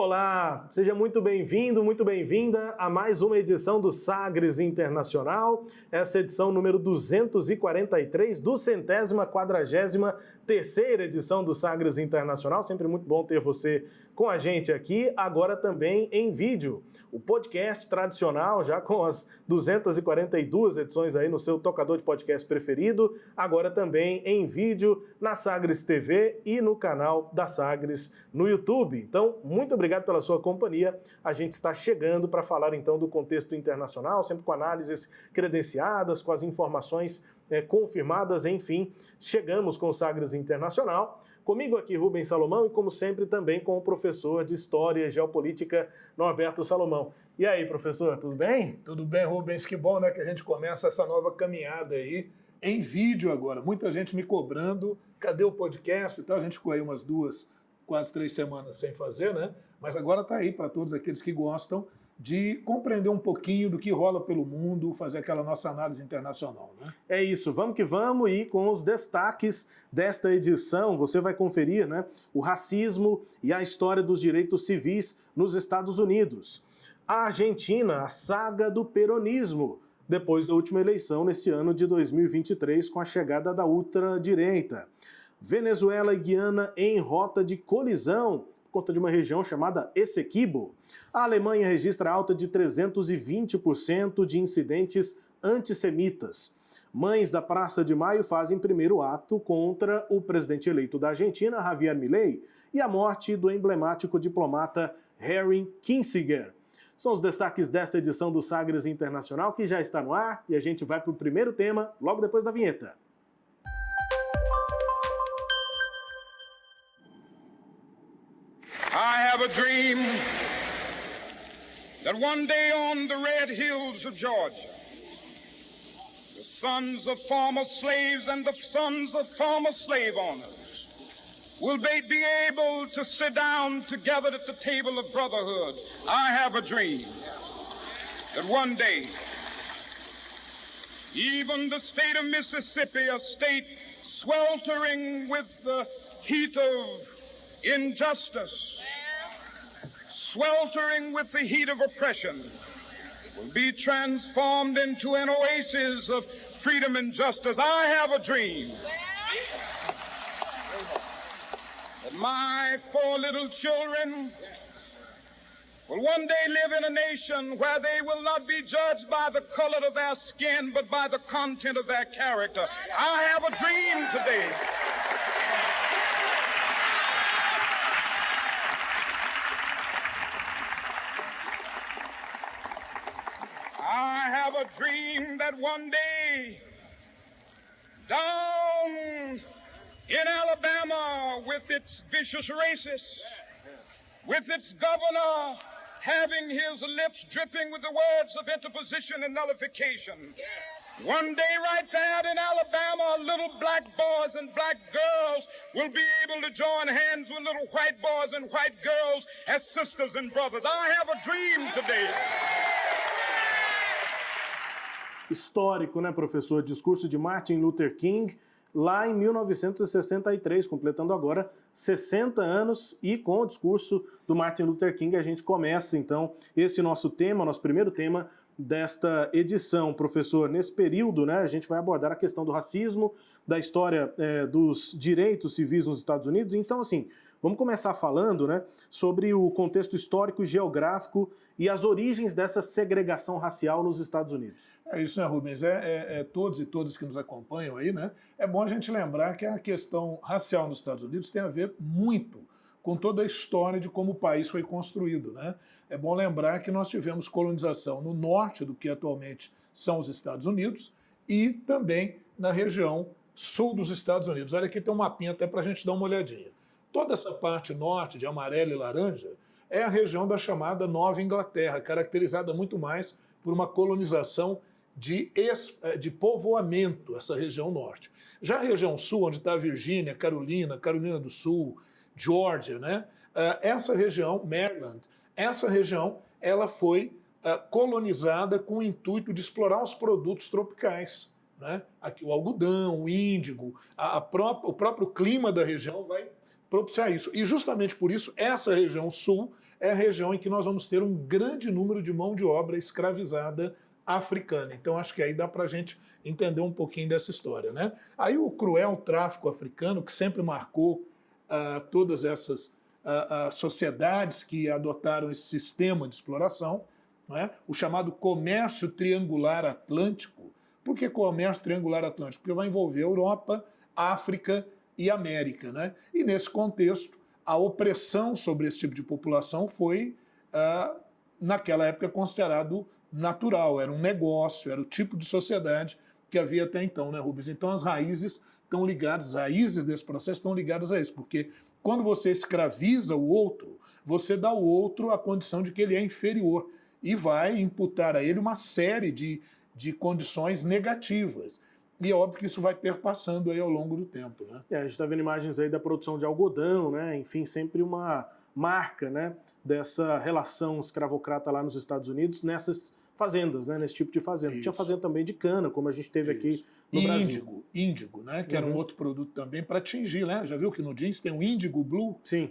Olá, seja muito bem-vindo, muito bem-vinda a mais uma edição do Sagres Internacional, essa edição número 243 do 143ª edição do Sagres Internacional. Sempre muito bom ter você com a gente aqui, agora também em vídeo. O podcast tradicional, já com as 242 edições aí no seu tocador de podcast preferido, agora também em vídeo na Sagres TV e no canal da Sagres no YouTube. Então, muito obrigado pela sua companhia. A gente está chegando para falar então do contexto internacional, sempre com análises credenciadas, com as informações confirmadas, enfim, chegamos com o Sagres Internacional. Comigo aqui, Rubens Salomão, e como sempre também com o professor de História e Geopolítica, Norberto Salomão. E aí, professor, tudo bem? Tudo bem, Rubens, que bom, né, que a gente começa essa nova caminhada aí, em vídeo agora. Muita gente me cobrando, cadê o podcast e tal, a gente ficou aí umas quase 3 semanas sem fazer, né? Mas agora está aí para todos aqueles que gostam de compreender um pouquinho do que rola pelo mundo, fazer aquela nossa análise internacional, né? É isso, vamos que vamos, e com os destaques desta edição, você vai conferir, né, o racismo e a história dos direitos civis nos Estados Unidos. A Argentina, a saga do peronismo, depois da última eleição nesse ano de 2023, com a chegada da ultradireita. Venezuela e Guiana em rota de colisão, por conta de uma região chamada Essequibo. A Alemanha registra alta de 320% de incidentes antissemitas. Mães da Praça de Maio fazem primeiro ato contra o presidente eleito da Argentina, Javier Milei, e a morte do emblemático diplomata Henry Kissinger. São os destaques desta edição do Sagres Internacional, que já está no ar, e a gente vai para o primeiro tema logo depois da vinheta. I have a dream that one day on the red hills of Georgia, the sons of former slaves and the sons of former slave owners will be able to sit down together at the table of brotherhood. I have a dream that one day, even the state of Mississippi, a state sweltering with the heat of injustice, sweltering with the heat of oppression, will be transformed into an oasis of freedom and justice. I have a dream that my 4 little children will one day live in a nation where they will not be judged by the color of their skin, but by the content of their character. I have a dream today a dream that one day down in Alabama, with its vicious racists, with its governor having his lips dripping with the words of interposition and nullification, one day right there in Alabama, little black boys and black girls will be able to join hands with little white boys and white girls as sisters and brothers. I have a dream today. Histórico, né, professor? Discurso de Martin Luther King, lá em 1963, completando agora 60 anos, e com o discurso do Martin Luther King a gente começa, então, esse nosso tema, nosso primeiro tema desta edição. Professor, nesse período, né, a gente vai abordar a questão do racismo, da história dos direitos civis nos Estados Unidos. Então, assim, vamos começar falando, né, sobre o contexto histórico e geográfico e as origens dessa segregação racial nos Estados Unidos. É isso, né, Rubens? Todos e todas que nos acompanham aí, né? É bom a gente lembrar que a questão racial nos Estados Unidos tem a ver muito com toda a história de como o país foi construído, né? É bom lembrar que nós tivemos colonização no norte do que atualmente são os Estados Unidos e também na região sul dos Estados Unidos. Olha, aqui tem um mapinha até para a gente dar uma olhadinha. Toda essa parte norte, de amarelo e laranja, é a região da chamada Nova Inglaterra, caracterizada muito mais por uma colonização de povoamento, essa região norte. Já a região sul, onde está a Virgínia, Carolina do Sul, Georgia, né? Essa região, Maryland, essa região ela foi colonizada com o intuito de explorar os produtos tropicais, né? Aqui, o algodão, o índigo, o próprio clima da região vai propiciar isso. E justamente por isso, essa região sul é a região em que nós vamos ter um grande número de mão de obra escravizada africana. Então, acho que aí dá para a gente entender um pouquinho dessa história, né? Aí o cruel tráfico africano, que sempre marcou todas essas sociedades que adotaram esse sistema de exploração, né? O chamado comércio triangular atlântico. Por que comércio triangular atlântico? Porque vai envolver Europa, África e América, né? E nesse contexto, a opressão sobre esse tipo de população foi, naquela época, considerado natural, era um negócio, era o tipo de sociedade que havia até então, né, Rubens? Então as raízes estão ligadas, as raízes desse processo estão ligadas a isso, porque quando você escraviza o outro, você dá ao outro a condição de que ele é inferior e vai imputar a ele uma série de condições negativas. E é óbvio que isso vai perpassando aí ao longo do tempo, né? A gente está vendo imagens aí da produção de algodão, né? Enfim, sempre uma marca, né, dessa relação escravocrata lá nos Estados Unidos, nessas fazendas, né, nesse tipo de fazenda. Isso. Tinha fazenda também de cana, como a gente teve aqui no Brasil. Índigo, né, que era um outro produto também para tingir, né? Já viu que no jeans tem o índigo blue? Sim.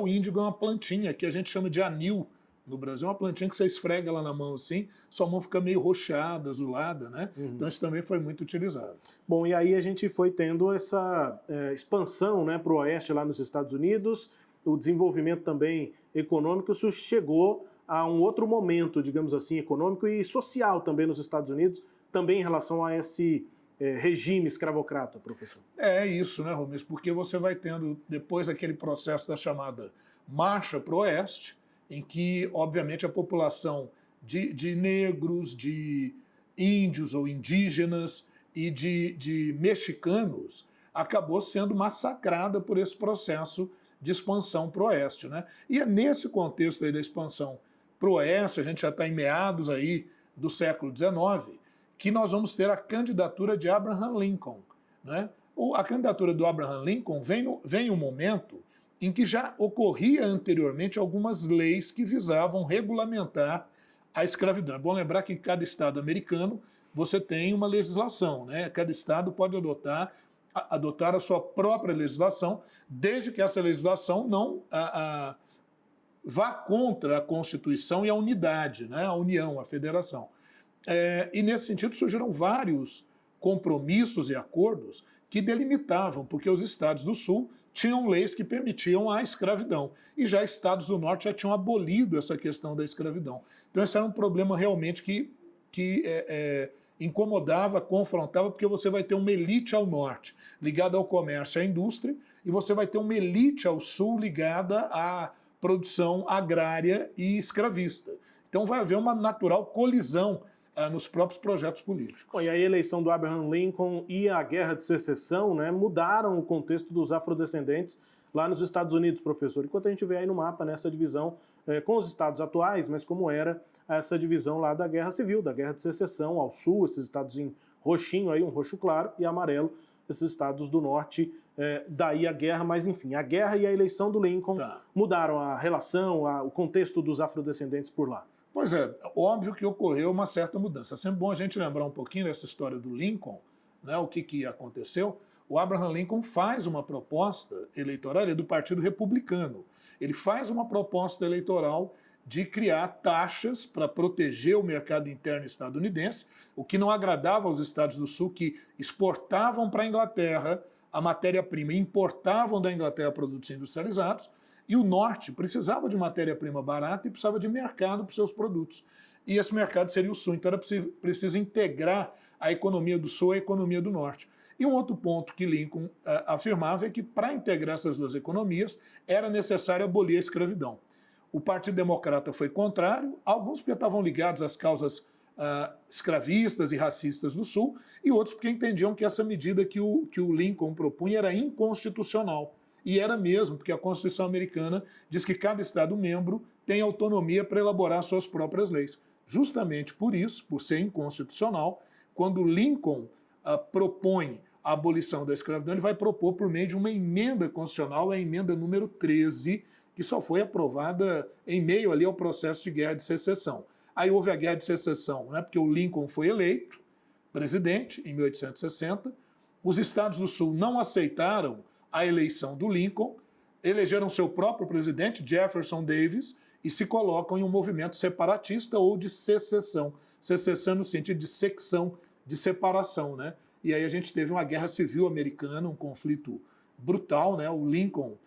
O índigo é uma plantinha que a gente chama de anil no Brasil, é uma plantinha que você esfrega lá na mão assim, sua mão fica meio roxada, azulada, né? Então isso também foi muito utilizado. Bom, e aí a gente foi tendo essa expansão, né, para o oeste lá nos Estados Unidos, o desenvolvimento também econômico, isso chegou a um outro momento, digamos assim, econômico e social também nos Estados Unidos, também em relação a esse regime escravocrata, professor. É isso, né, Rubens? Porque você vai tendo, depois aquele processo da chamada marcha para o oeste, em que, obviamente, a população de negros, de índios ou indígenas e de mexicanos acabou sendo massacrada por esse processo de expansão para o oeste, né? E é nesse contexto aí da expansão para o oeste, a gente já está em meados aí do século XIX, que nós vamos ter a candidatura de Abraham Lincoln, né? A candidatura do Abraham Lincoln vem um momento em que já ocorria anteriormente algumas leis que visavam regulamentar a escravidão. É bom lembrar que em cada estado americano você tem uma legislação, né? Cada estado pode adotar a sua própria legislação, desde que essa legislação não vá contra a Constituição e a unidade, né? A união, a federação. E nesse sentido surgiram vários compromissos e acordos que delimitavam, porque os estados do Sul tinham leis que permitiam a escravidão, e já estados do Norte já tinham abolido essa questão da escravidão. Então esse era um problema realmente que incomodava, confrontava, porque você vai ter uma elite ao norte ligada ao comércio e à indústria, e você vai ter uma elite ao sul ligada à produção agrária e escravista. Então vai haver uma natural colisão nos próprios projetos políticos. Bom, e a eleição do Abraham Lincoln e a Guerra de Secessão, né, mudaram o contexto dos afrodescendentes lá nos Estados Unidos, professor. Enquanto a gente vê aí no mapa, nessa divisão com os estados atuais, mas como era essa divisão lá da Guerra Civil, da Guerra de Secessão, ao sul, esses estados em roxinho, aí, um roxo claro, e amarelo, esses estados do norte, daí a guerra, mas enfim, a guerra e a eleição do Lincoln mudaram a relação, o contexto dos afrodescendentes por lá. Pois é, óbvio que ocorreu uma certa mudança. É sempre bom a gente lembrar um pouquinho dessa história do Lincoln, né, o que aconteceu. O Abraham Lincoln faz uma proposta eleitoral, ele é do Partido Republicano. Ele faz uma proposta eleitoral de criar taxas para proteger o mercado interno estadunidense, o que não agradava aos estados do Sul, que exportavam para a Inglaterra a matéria-prima e importavam da Inglaterra produtos industrializados, e o Norte precisava de matéria-prima barata e precisava de mercado para os seus produtos. E esse mercado seria o Sul, então era preciso integrar a economia do Sul à economia do Norte. E um outro ponto que Lincoln afirmava é que, para integrar essas duas economias, era necessário abolir a escravidão. O Partido Democrata foi contrário, alguns porque estavam ligados às causas escravistas e racistas do Sul, e outros porque entendiam que essa medida que o Lincoln propunha era inconstitucional. E era mesmo, porque a Constituição americana diz que cada Estado-membro tem autonomia para elaborar suas próprias leis. Justamente por isso, por ser inconstitucional, quando Lincoln propõe a abolição da escravidão, ele vai propor por meio de uma emenda constitucional, a emenda número 13, que só foi aprovada em meio ali ao processo de Guerra de Secessão. Aí houve a Guerra de Secessão, né, porque o Lincoln foi eleito presidente em 1860, os estados do Sul não aceitaram a eleição do Lincoln, elegeram seu próprio presidente, Jefferson Davis, e se colocam em um movimento separatista ou de secessão. Secessão no sentido de secção, de separação, né? E aí a gente teve uma guerra civil americana, um conflito brutal, né? O Lincoln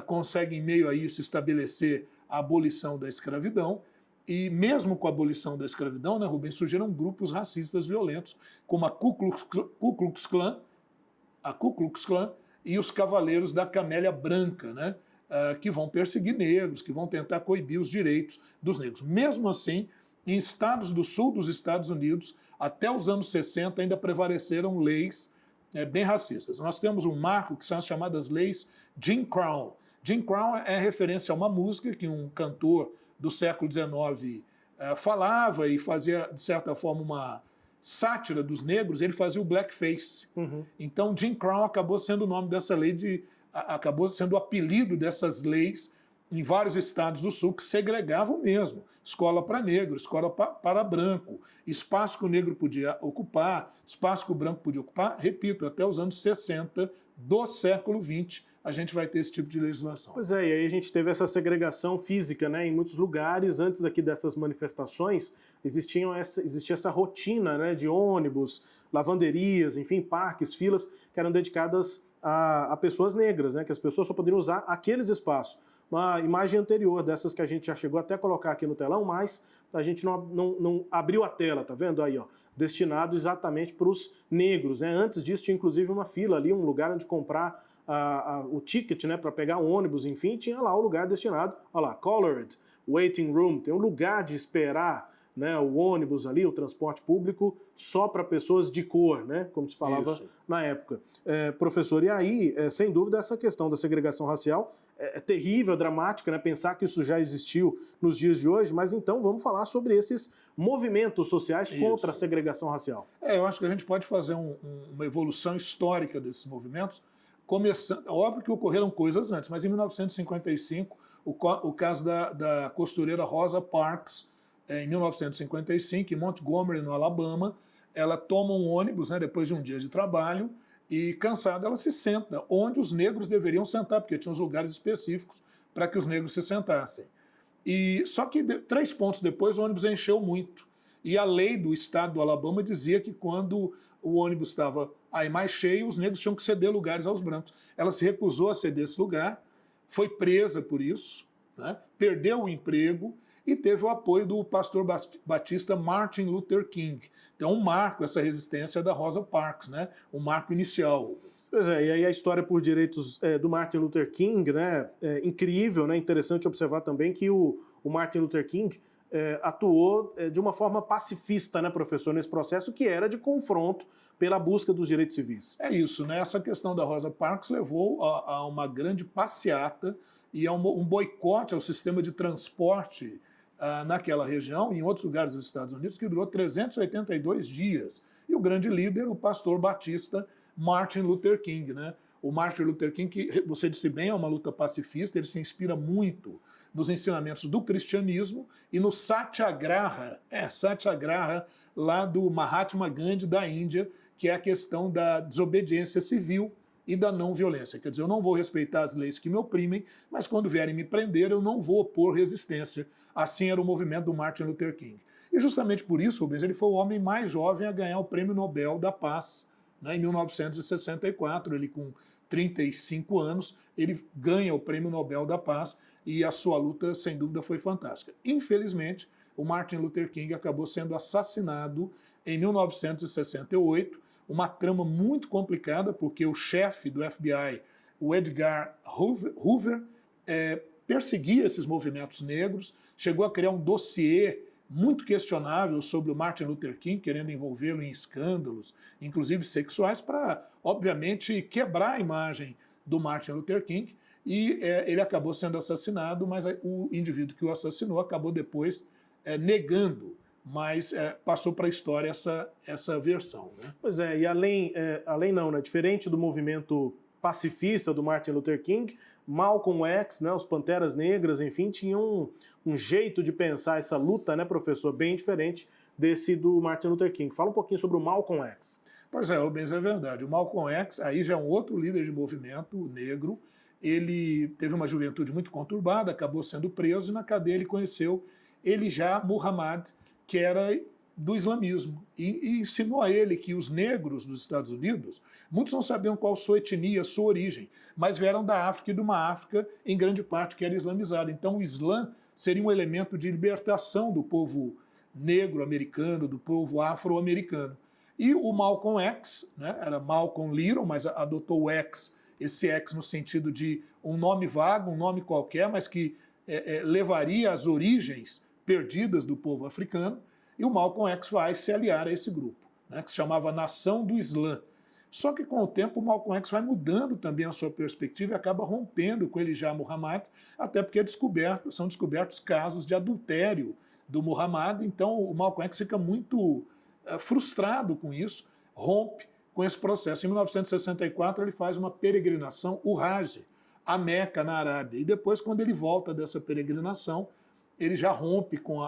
consegue, em meio a isso, estabelecer a abolição da escravidão, e mesmo com a abolição da escravidão, né, Rubens, surgiram grupos racistas violentos, como a Ku Klux Klan e os Cavaleiros da Camélia Branca, né, que vão perseguir negros, que vão tentar coibir os direitos dos negros. Mesmo assim, em estados do sul dos Estados Unidos, até os anos 60, ainda prevaleceram leis bem racistas. Nós temos um marco que são as chamadas leis Jim Crow. Jim Crow é referência a uma música que um cantor do século XIX falava e fazia, de certa forma, uma sátira dos negros. Ele fazia o blackface. Então, Jim Crow acabou sendo o nome dessa lei, acabou sendo o apelido dessas leis em vários estados do sul que segregavam mesmo. Escola para negro, escola para branco, espaço que o negro podia ocupar, espaço que o branco podia ocupar. Repito, até os anos 60 do século XX, a gente vai ter esse tipo de legislação. Pois é, e aí a gente teve essa segregação física, né? Em muitos lugares, antes aqui dessas manifestações, existia essa rotina, né, de ônibus, lavanderias, enfim, parques, filas, que eram dedicadas a pessoas negras, né? Que as pessoas só poderiam usar aqueles espaços. Uma imagem anterior dessas que a gente já chegou até a colocar aqui no telão, mas a gente não abriu a tela, tá vendo aí, ó? Destinado exatamente para os negros, né? Antes disso tinha inclusive uma fila ali, um lugar onde comprar o ticket, né, para pegar um ônibus, enfim, tinha lá o lugar destinado, olha lá, colored waiting room, tem um lugar de esperar, né, o ônibus ali, o transporte público, só para pessoas de cor, né, como se falava na época. Professor, e aí, sem dúvida, essa questão da segregação racial é terrível, é dramática, né, pensar que isso já existiu nos dias de hoje, mas então vamos falar sobre esses movimentos sociais contra a segregação racial. Eu acho que a gente pode fazer uma evolução histórica desses movimentos, começando, óbvio que ocorreram coisas antes, mas em 1955, o caso da costureira Rosa Parks, em 1955, em Montgomery, no Alabama, ela toma um ônibus, né, depois de um dia de trabalho, e cansada ela se senta onde os negros deveriam sentar, porque tinha uns lugares específicos para que os negros se sentassem. E só que 3 pontos depois o ônibus encheu muito. E a lei do estado do Alabama dizia que quando o ônibus estava aí mais cheio, os negros tinham que ceder lugares aos brancos. Ela se recusou a ceder esse lugar, foi presa por isso, né? Perdeu o emprego e teve o apoio do pastor batista Martin Luther King. Então, um marco essa resistência da Rosa Parks, né? Um marco inicial. Pois é, e aí a história por direitos do Martin Luther King, né? É incrível, né? Interessante observar também que o Martin Luther King atuou de uma forma pacifista, né, professor, nesse processo que era de confronto pela busca dos direitos civis. É isso, né? Essa questão da Rosa Parks levou a uma grande passeata e a um boicote ao sistema de transporte naquela região e em outros lugares dos Estados Unidos, que durou 382 dias. E o grande líder, o pastor batista Martin Luther King, né? O Martin Luther King, que você disse bem, é uma luta pacifista, ele se inspira muito nos ensinamentos do cristianismo e no Satyagraha, Satyagraha lá do Mahatma Gandhi da Índia, que é a questão da desobediência civil e da não violência. Quer dizer, eu não vou respeitar as leis que me oprimem, mas quando vierem me prender, eu não vou opor resistência. Assim era o movimento do Martin Luther King. E justamente por isso, Rubens, ele foi o homem mais jovem a ganhar o Prêmio Nobel da Paz, né, em 1964, ele com 35 anos, ele ganha o Prêmio Nobel da Paz e a sua luta, sem dúvida, foi fantástica. Infelizmente, o Martin Luther King acabou sendo assassinado em 1968, uma trama muito complicada, porque o chefe do FBI, o Edgar Hoover, perseguia esses movimentos negros, chegou a criar um dossiê muito questionável sobre o Martin Luther King, querendo envolvê-lo em escândalos, inclusive sexuais, para, obviamente, quebrar a imagem do Martin Luther King, e ele acabou sendo assassinado, mas o indivíduo que o assassinou acabou depois negando, mas passou para a história essa versão. Né? Pois é, e além não, né? Diferente do movimento pacifista do Martin Luther King, Malcolm X, né, os Panteras Negras, enfim, tinham um jeito de pensar essa luta, né, professor, bem diferente desse do Martin Luther King. Fala um pouquinho sobre o Malcolm X. Pois é, Rubens, é verdade. O Malcolm X, aí já é um outro líder de movimento negro, ele teve uma juventude muito conturbada, acabou sendo preso e na cadeia ele conheceu Elijah Muhammad, que era do islamismo, e ensinou a ele que os negros dos Estados Unidos, muitos não sabiam qual sua etnia, sua origem, mas vieram da África e de uma África, em grande parte, que era islamizada. Então o Islã seria um elemento de libertação do povo negro americano, do povo afro-americano. E o Malcolm X, né, era Malcolm Little, mas adotou o X, esse X no sentido de um nome vago, um nome qualquer, mas que levaria às origens perdidas do povo africano, e o Malcolm X vai se aliar a esse grupo, né, que se chamava Nação do Islã. Só que com o tempo o Malcolm X vai mudando também a sua perspectiva e acaba rompendo com Elijah Muhammad, até porque são descobertos casos de adultério do Muhammad, então o Malcolm X fica muito frustrado com isso, rompe com esse processo. Em 1964 ele faz uma peregrinação, o Hajj, a Meca, na Arábia, e depois quando ele volta dessa peregrinação, ele já rompe com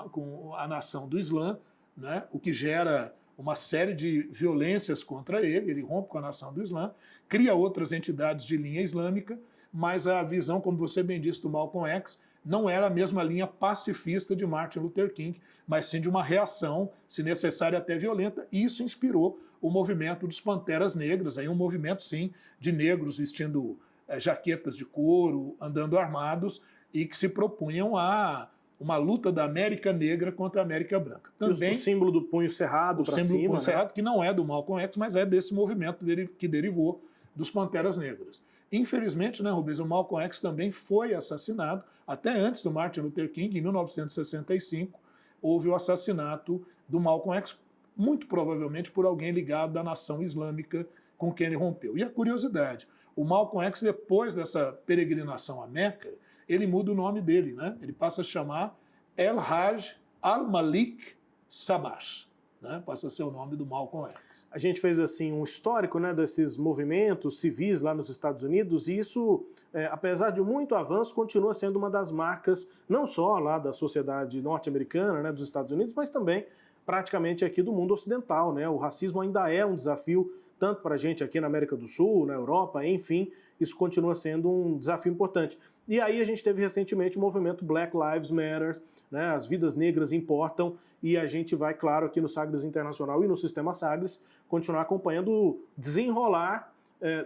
a nação do Islã, né, o que gera uma série de violências contra ele rompe com a nação do Islã, cria outras entidades de linha islâmica, mas a visão, como você bem disse, do Malcolm X, não era a mesma linha pacifista de Martin Luther King, mas sim de uma reação, se necessária até violenta, e isso inspirou o movimento dos Panteras Negras, aí um movimento, sim, de negros vestindo jaquetas de couro, andando armados, e que se propunham a uma luta da América Negra contra a América Branca. Também o símbolo do punho cerrado para cima. O símbolo do punho cerrado, que não é do Malcolm X, mas é desse movimento que derivou dos Panteras Negras. Infelizmente, né, Rubens, o Malcolm X também foi assassinado, até antes do Martin Luther King, em 1965, houve o assassinato do Malcolm X, muito provavelmente por alguém ligado à nação islâmica com quem ele rompeu. E a curiosidade, o Malcolm X, depois dessa peregrinação à Meca, ele muda o nome dele, né? Ele passa a chamar El-Hajj Al-Malik Sabash, né? Passa a ser o nome do Malcolm X. A gente fez assim um histórico, né, desses movimentos civis lá nos Estados Unidos, e isso, apesar de muito avanço, continua sendo uma das marcas, não só lá da sociedade norte-americana, né, dos Estados Unidos, mas também praticamente aqui do mundo ocidental, né? O racismo ainda é um desafio tanto para a gente aqui na América do Sul, na Europa, enfim, isso continua sendo um desafio importante. E aí a gente teve recentemente o movimento Black Lives Matter, né? As vidas negras importam, e a gente vai, claro, aqui no Sagres Internacional e no Sistema Sagres, continuar acompanhando o desenrolar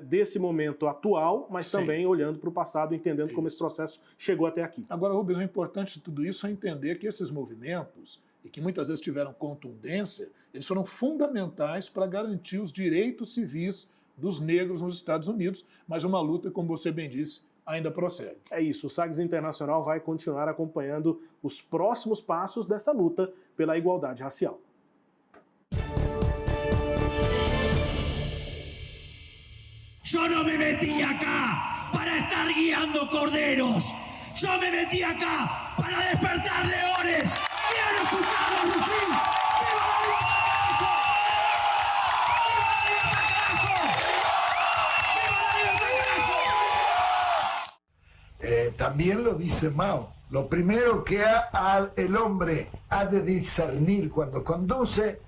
desse momento atual, mas Sim. também olhando para o passado, entendendo como esse processo chegou até aqui. Agora, Rubens, o importante de tudo isso é entender que esses movimentos, e que muitas vezes tiveram contundência, eles foram fundamentais para garantir os direitos civis dos negros nos Estados Unidos, mas uma luta, como você bem disse, ainda prossegue. É isso, o Sagres Internacional vai continuar acompanhando os próximos passos dessa luta pela igualdade racial. Yo no me metí acá para estar guiando corderos. Yo me metí acá para despertar leones. ¡Quiero escucharlos rugir! ¡Viva la libertad, carajo! ¡Viva la libertad, carajo! También lo dice Mao. Lo primero que el hombre ha de discernir cuando conduce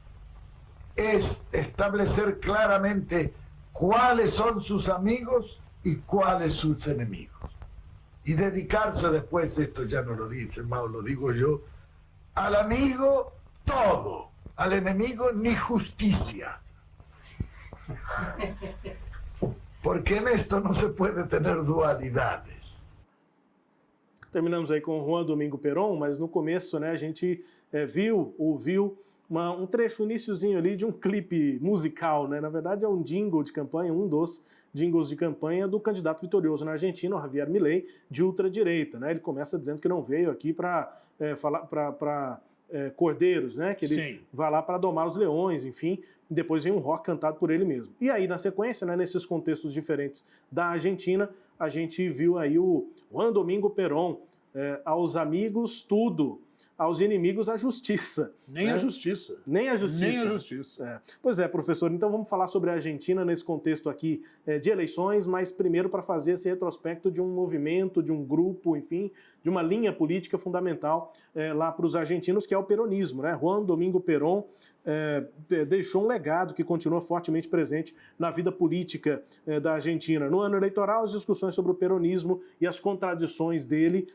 es establecer claramente cuáles son sus amigos y cuáles sus enemigos. Y dedicarse después, esto ya no lo dice Mao, lo digo yo, al amigo todo, al enemigo ni justicia. Porque en esto no se puede tener dualidades. Terminamos aí com o Juan Domingo Perón, mas no começo, né, a gente ouviu um trecho, um iniciozinho ali de um clipe musical, né? Na verdade é um jingle de campanha, um dos jingles de campanha do candidato vitorioso na Argentina, Javier Milei, de ultradireita, né? Ele começa dizendo que não veio aqui para falar para cordeiros, né? Que ele Sim. vai lá para domar os leões, enfim. Depois vem um rock cantado por ele mesmo. E aí, na sequência, né, nesses contextos diferentes da Argentina, a gente viu aí o Juan Domingo Perón, aos amigos tudo, aos inimigos a justiça. Nem a justiça. Nem a justiça. Nem a justiça. É. Pois é, professor, então vamos falar sobre a Argentina nesse contexto aqui de eleições, mas primeiro para fazer esse retrospecto de um movimento, de um grupo, enfim, de uma linha política fundamental lá para os argentinos, que é o peronismo, né? Juan Domingo Perón deixou um legado que continua fortemente presente na vida política da Argentina. No ano eleitoral, as discussões sobre o peronismo e as contradições dele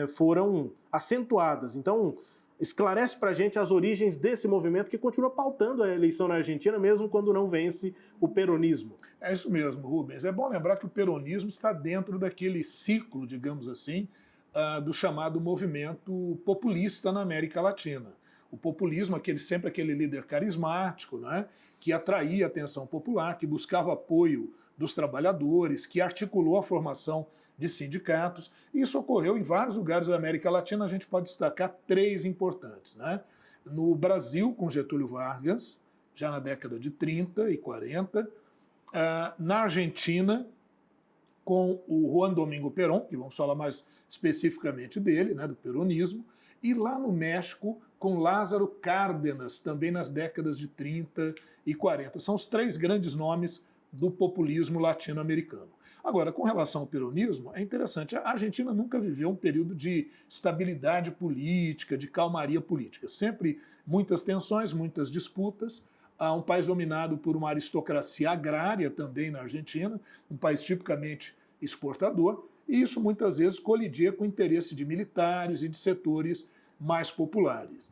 foram acentuadas. Então, esclarece para a gente as origens desse movimento que continua pautando a eleição na Argentina, mesmo quando não vence o peronismo. É isso mesmo, Rubens. É bom lembrar que o peronismo está dentro daquele ciclo, digamos assim, do chamado movimento populista na América Latina. O populismo, sempre aquele líder carismático, né, que atraía a atenção popular, que buscava apoio dos trabalhadores, que articulou a formação de sindicatos. Isso ocorreu em vários lugares da América Latina, a gente pode destacar 3 importantes. Né? No Brasil, com Getúlio Vargas, já na década de 30 e 40, na Argentina, com o Juan Domingo Perón, que vamos falar mais especificamente dele, né, do peronismo, e lá no México, com Lázaro Cárdenas, também nas décadas de 30 e 40. São os 3 grandes nomes do populismo latino-americano. Agora, com relação ao peronismo, é interessante, a Argentina nunca viveu um período de estabilidade política, de calmaria política. Sempre muitas tensões, muitas disputas. Há um país dominado por uma aristocracia agrária também na Argentina, um país tipicamente exportador, e isso muitas vezes colidia com o interesse de militares e de setores mais populares.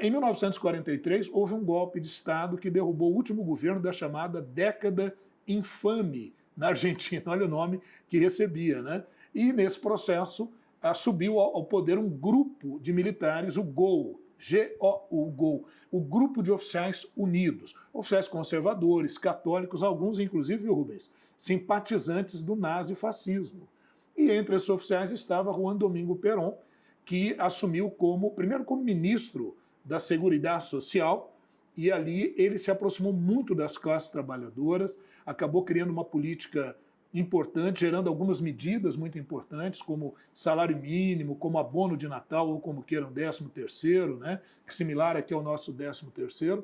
Em 1943, houve um golpe de Estado que derrubou o último governo da chamada Década Infame na Argentina, olha o nome que recebia, né? E nesse processo subiu ao poder um grupo de militares, o GOU, G-O-U, GOU, o Grupo de Oficiais Unidos, oficiais conservadores, católicos, alguns inclusive, Rubens, simpatizantes do nazifascismo. E entre esses oficiais estava Juan Domingo Perón, que assumiu primeiro como ministro da Seguridade Social, e ali ele se aproximou muito das classes trabalhadoras, acabou criando uma política importante, gerando algumas medidas muito importantes, como salário mínimo, como abono de Natal, ou como queiram, 13º, né, que similar aqui ao nosso 13º,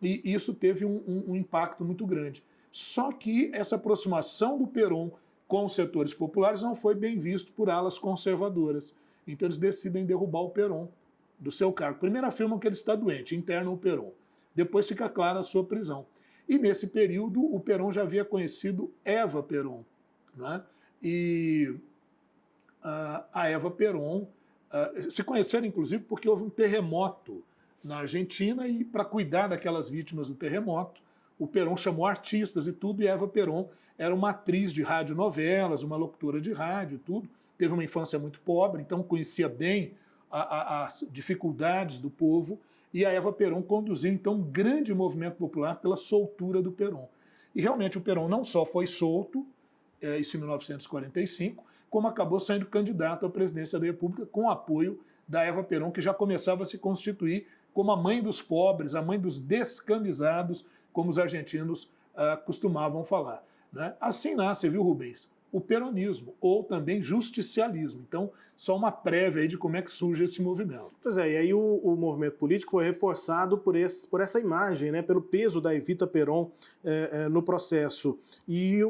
e isso teve um impacto muito grande. Só que essa aproximação do Perón com os setores populares não foi bem visto por alas conservadoras. Então eles decidem derrubar o Perón do seu cargo. Primeiro afirmam que ele está doente, internam o Perón. Depois fica clara a sua prisão. E nesse período o Perón já havia conhecido Eva Perón. Né? E a Eva Perón se conheceram inclusive porque houve um terremoto na Argentina e para cuidar daquelas vítimas do terremoto, o Perón chamou artistas e tudo, e Eva Perón era uma atriz de radionovelas, uma locutora de rádio e tudo, teve uma infância muito pobre, então conhecia bem as dificuldades do povo, e a Eva Perón conduziu então um grande movimento popular pela soltura do Perón. E realmente o Perón não só foi solto, isso em 1945, como acabou sendo candidato à presidência da República com o apoio da Eva Perón, que já começava a se constituir como a mãe dos pobres, a mãe dos descamisados, como os argentinos costumavam falar. Né? Assim nasce, viu, Rubens, o peronismo, ou também justicialismo. Então, só uma prévia aí de como é que surge esse movimento. Pois é, e aí o movimento político foi reforçado por essa imagem, né, pelo peso da Evita Perón no processo. E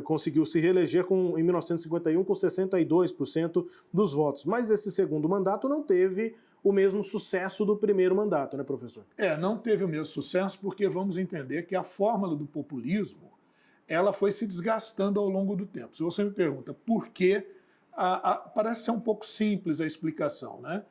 conseguiu se reeleger em 1951 com 62% dos votos. Mas esse segundo mandato não teve o mesmo sucesso do primeiro mandato, né, professor? Não teve o mesmo sucesso porque vamos entender que a fórmula do populismo ela foi se desgastando ao longo do tempo. Se você me pergunta por quê, parece ser um pouco simples a explicação, né?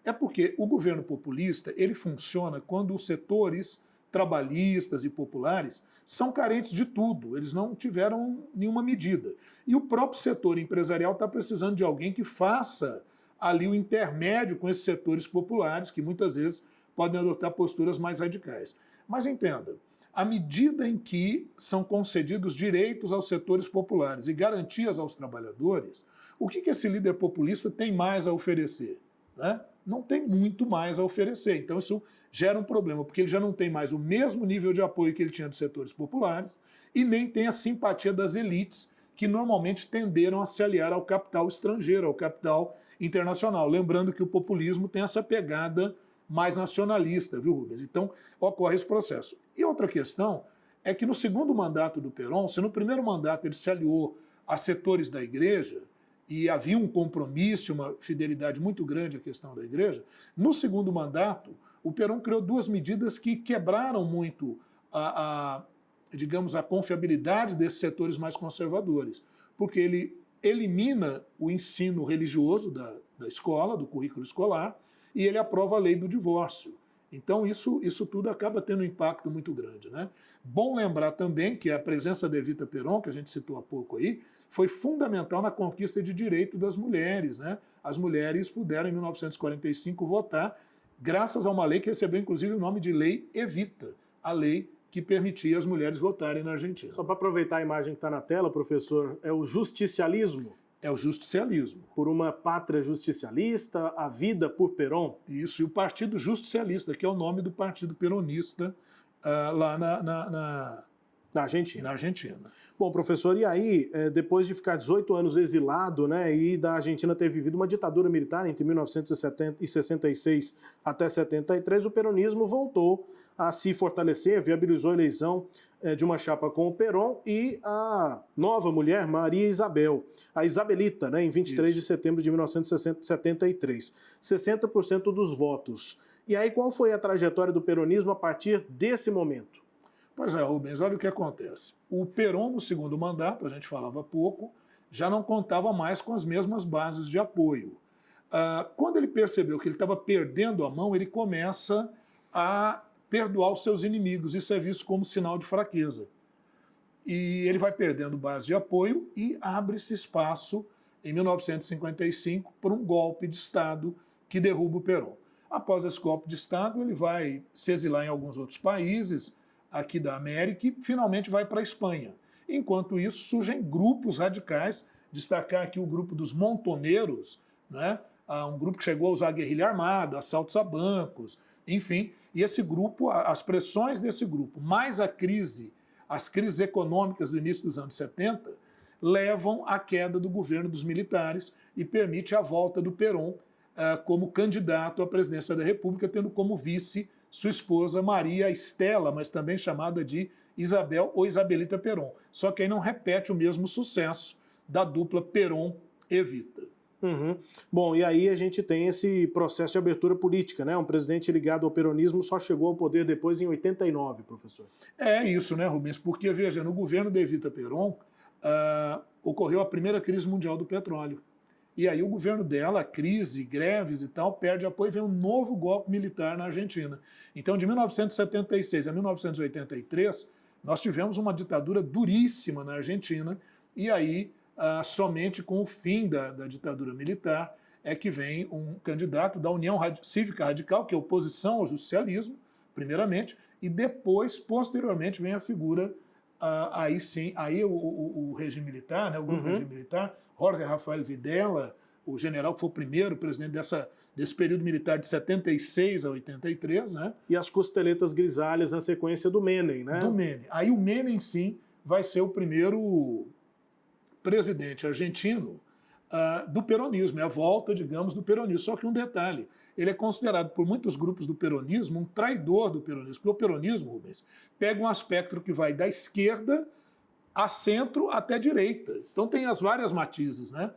É porque o governo populista ele funciona quando os setores trabalhistas e populares são carentes de tudo, eles não tiveram nenhuma medida. E o próprio setor empresarial está precisando de alguém que faça ali o intermédio com esses setores populares, que muitas vezes podem adotar posturas mais radicais. Mas entenda, à medida em que são concedidos direitos aos setores populares e garantias aos trabalhadores, o que esse líder populista tem mais a oferecer? Né? Não tem muito mais a oferecer. Então isso gera um problema, porque ele já não tem mais o mesmo nível de apoio que ele tinha dos setores populares e nem tem a simpatia das elites que normalmente tenderam a se aliar ao capital estrangeiro, ao capital internacional. Lembrando que o populismo tem essa pegada mais nacionalista, viu, Rubens? Então, ocorre esse processo. E outra questão é que no segundo mandato do Perón, se no primeiro mandato ele se aliou a setores da igreja, e havia um compromisso, uma fidelidade muito grande à questão da igreja, no segundo mandato, o Perón criou duas medidas que quebraram muito digamos, a confiabilidade desses setores mais conservadores, porque ele elimina o ensino religioso da escola, do currículo escolar, e ele aprova a lei do divórcio. Então isso tudo acaba tendo um impacto muito grande, né? Bom lembrar também que a presença de Evita Perón, que a gente citou há pouco aí, foi fundamental na conquista de direito das mulheres, né? As mulheres puderam, em 1945, votar, graças a uma lei que recebeu, inclusive, o nome de Lei Evita, a lei que permitia as mulheres votarem na Argentina. Só para aproveitar a imagem que está na tela, professor, é o justicialismo? É o justicialismo. Por uma pátria justicialista, a vida por Perón? Isso, e o Partido Justicialista, que é o nome do Partido Peronista lá na Argentina. Na Argentina. Bom, professor, e aí, depois de ficar 18 anos exilado, né, e da Argentina ter vivido uma ditadura militar entre 1966 até 73, o peronismo voltou a se fortalecer, viabilizou a eleição de uma chapa com o Perón e a nova mulher, Maria Isabel, a Isabelita, né, em 23 de setembro de 1973. 60% dos votos. E aí, qual foi a trajetória do peronismo a partir desse momento? Pois é, Rubens, olha o que acontece. O Perón, no segundo mandato, a gente falava há pouco, já não contava mais com as mesmas bases de apoio. Quando ele percebeu que ele estava perdendo a mão, ele começa a perdoar os seus inimigos. Isso é visto como sinal de fraqueza. E ele vai perdendo base de apoio e abre-se espaço, em 1955, para um golpe de Estado que derruba o Perón. Após esse golpe de Estado, ele vai se exilar em alguns outros países aqui da América e finalmente vai para a Espanha. Enquanto isso, surgem grupos radicais, destacar aqui o grupo dos Montoneiros, né? Um grupo que chegou a usar a guerrilha armada, assaltos a bancos, enfim. E esse grupo, as pressões desse grupo, mais as crises econômicas do início dos anos 70, levam à queda do governo dos militares e permite a volta do Perón como candidato à presidência da República, tendo como vice sua esposa Maria Estela, mas também chamada de Isabel ou Isabelita Perón. Só que aí não repete o mesmo sucesso da dupla Perón-Evita. Uhum. Bom, e aí a gente tem esse processo de abertura política, né? Um presidente ligado ao peronismo só chegou ao poder depois em 89, professor. É isso, né, Rubens? Porque, veja, no governo de Evita Perón, ocorreu a primeira crise mundial do petróleo. E aí o governo dela, crise, greves e tal, perde apoio e vem um novo golpe militar na Argentina. Então, de 1976 a 1983, nós tivemos uma ditadura duríssima na Argentina, e aí, somente com o fim da ditadura militar, é que vem um candidato da União Cívica Radical, que é oposição ao justicialismo, primeiramente, e depois, posteriormente, vem a figura, aí sim, aí o regime militar, né, o grupo regime militar, Jorge Rafael Videla, o general que foi o primeiro presidente desse período militar de 76 a 83, né? E as costeletas grisalhas na sequência do Menem, né? Do Menem. Aí o Menem, sim, vai ser o primeiro presidente argentino do peronismo, é a volta, digamos, do peronismo. Só que um detalhe, ele é considerado por muitos grupos do peronismo um traidor do peronismo, porque o peronismo, Rubens, pega um aspecto que vai da esquerda a centro até a direita. Então tem as várias matizes, né,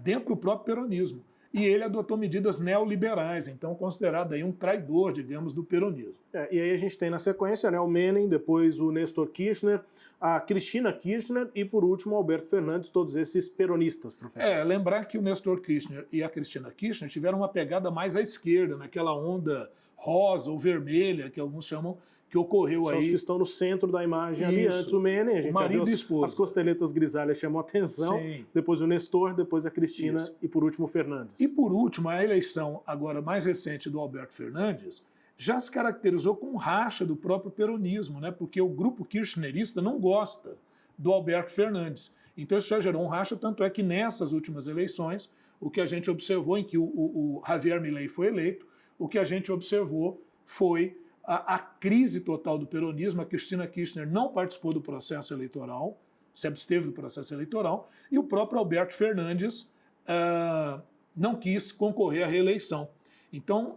dentro do próprio peronismo. E ele adotou medidas neoliberais, então considerado aí um traidor, digamos, do peronismo. E aí a gente tem na sequência, né, o Menem, depois o Néstor Kirchner, a Cristina Kirchner e, por último, o Alberto Fernandes, todos esses peronistas, professor. Lembrar que o Néstor Kirchner e a Cristina Kirchner tiveram uma pegada mais à esquerda, naquela onda rosa ou vermelha, que alguns chamam, que ocorreu São aí. os que estão no centro da imagem ali, antes o Menem, a gente já viu as costeletas grisalhas chamou a atenção, sim. Depois o Nestor, depois a Cristina e por último o Fernandes. E por último, a eleição agora mais recente do Alberto Fernandes já se caracterizou com um racha do próprio peronismo, né? Porque o grupo kirchnerista não gosta do Alberto Fernandes. Então isso já gerou um racha, tanto é que nessas últimas eleições, o que a gente observou, em que o Javier Milei foi eleito, o que a gente observou foi a crise total do peronismo. A Cristina Kirchner não participou do processo eleitoral, se absteve do processo eleitoral, e o próprio Alberto Fernandes não quis concorrer à reeleição. Então,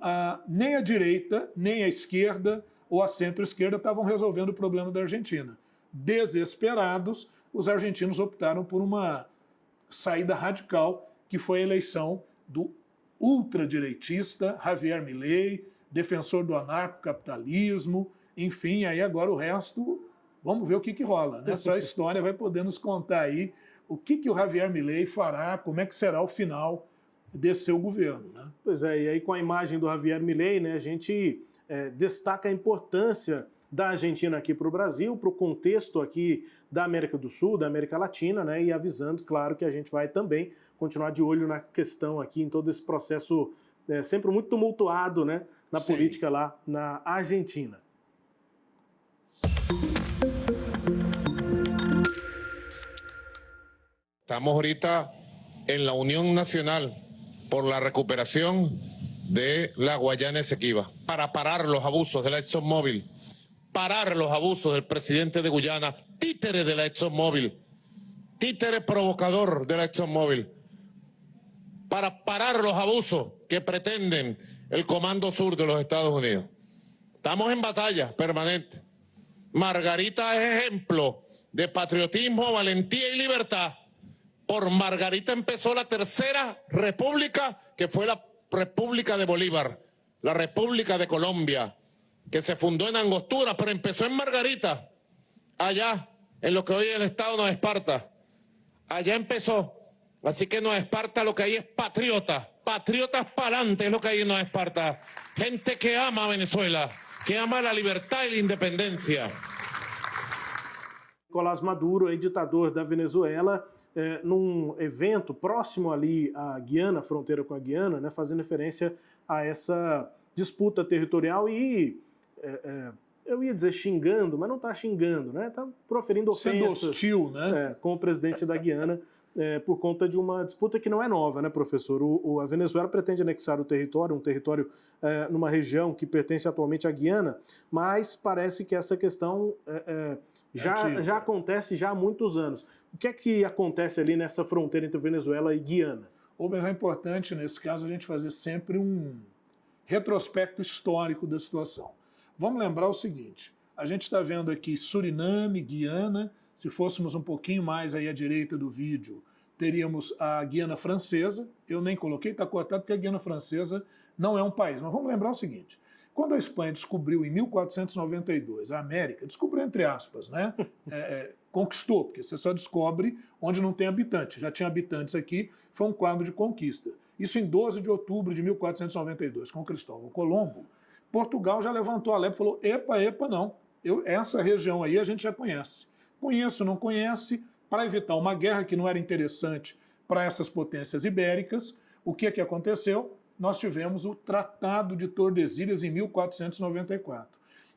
nem a direita, nem a esquerda ou a centro-esquerda estavam resolvendo o problema da Argentina. Desesperados, os argentinos optaram por uma saída radical, que foi a eleição do ultradireitista Javier Milei, defensor do anarcocapitalismo, enfim, aí agora o resto, vamos ver o que rola, né? Só a história vai poder nos contar aí o que o Javier Milei fará, como é que será o final desse seu governo, né? Pois é, e aí com a imagem do Javier Milei, né, a gente destaca a importância da Argentina aqui para o Brasil, para o contexto aqui da América do Sul, da América Latina, né, e avisando, claro, que a gente vai também continuar de olho na questão aqui, em todo esse processo sempre muito tumultuado, né, na Sim. política lá na Argentina. Estamos ahorita en la Unión Nacional por la recuperación de la Guayana Esequiba, para parar los abusos de la ExxonMobil, parar los abusos del presidente de Guyana, títere de la ExxonMobil, títere provocador de la ExxonMobil, para parar los abusos que pretenden el Comando Sur de los Estados Unidos. Estamos en batalla permanente. Margarita es ejemplo de patriotismo, valentía y libertad. Por Margarita empezó la tercera república, que fue la República de Bolívar, la República de Colombia, que se fundó en Angostura, pero empezó en Margarita, allá, en lo que hoy es el estado de Nueva Esparta. Allá empezó. Así que Nueva Esparta lo que hay es patriotas, patriotas para adelante es lo que hay en Nueva Esparta. Gente que ama a Venezuela, que ama la libertad y la independencia. Nicolás Maduro, ditador da Venezuela, num evento próximo ali à Guiana, fronteira com a Guiana, né, fazendo referência a essa disputa territorial e, eu ia dizer xingando, mas não está xingando, né? Está proferindo ofensas. Sendo hostil, né? Com o presidente da Guiana, por conta de uma disputa que não é nova, né, professor? A Venezuela pretende anexar o território, um território numa região que pertence atualmente à Guiana, mas parece que essa questão já acontece já há muitos anos. O que é que acontece ali nessa fronteira entre Venezuela e Guiana? Mas é importante, nesse caso, a gente fazer sempre um retrospecto histórico da situação. Vamos lembrar o seguinte, a gente está vendo aqui Suriname, Guiana, se fôssemos um pouquinho mais aí à direita do vídeo, teríamos a Guiana Francesa, eu nem coloquei, está cortado porque a Guiana Francesa não é um país, mas vamos lembrar o seguinte, quando a Espanha descobriu em 1492 a América, descobriu entre aspas, né? Conquistou, porque você só descobre onde não tem habitante. Já tinha habitantes aqui, foi um quadro de conquista. Isso em 12 de outubro de 1492, com Cristóvão Colombo. Portugal já levantou a lebre e falou, epa, não, essa região aí a gente já conhece. Conheço, não conhece, para evitar uma guerra que não era interessante para essas potências ibéricas, o que aconteceu? Nós tivemos o Tratado de Tordesilhas em 1494.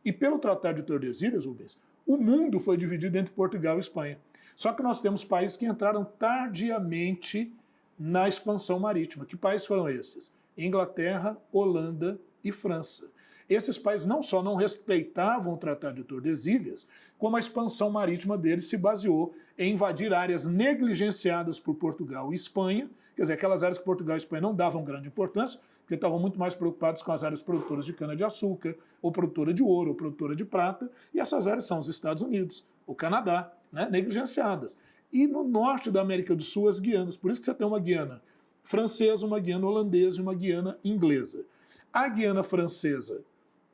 E pelo Tratado de Tordesilhas, Rubens, o mundo foi dividido entre Portugal e Espanha. Só que nós temos países que entraram tardiamente na expansão marítima. Que países foram estes? Inglaterra, Holanda e França. Esses países não só não respeitavam o Tratado de Tordesilhas, como a expansão marítima deles se baseou em invadir áreas negligenciadas por Portugal e Espanha, quer dizer, aquelas áreas que Portugal e Espanha não davam grande importância, porque estavam muito mais preocupados com as áreas produtoras de cana-de-açúcar, ou produtora de ouro, ou produtora de prata, e essas áreas são os Estados Unidos, o Canadá, né, negligenciadas. E no norte da América do Sul, as Guianas. Por isso que você tem uma Guiana francesa, uma Guiana holandesa e uma Guiana inglesa. A Guiana francesa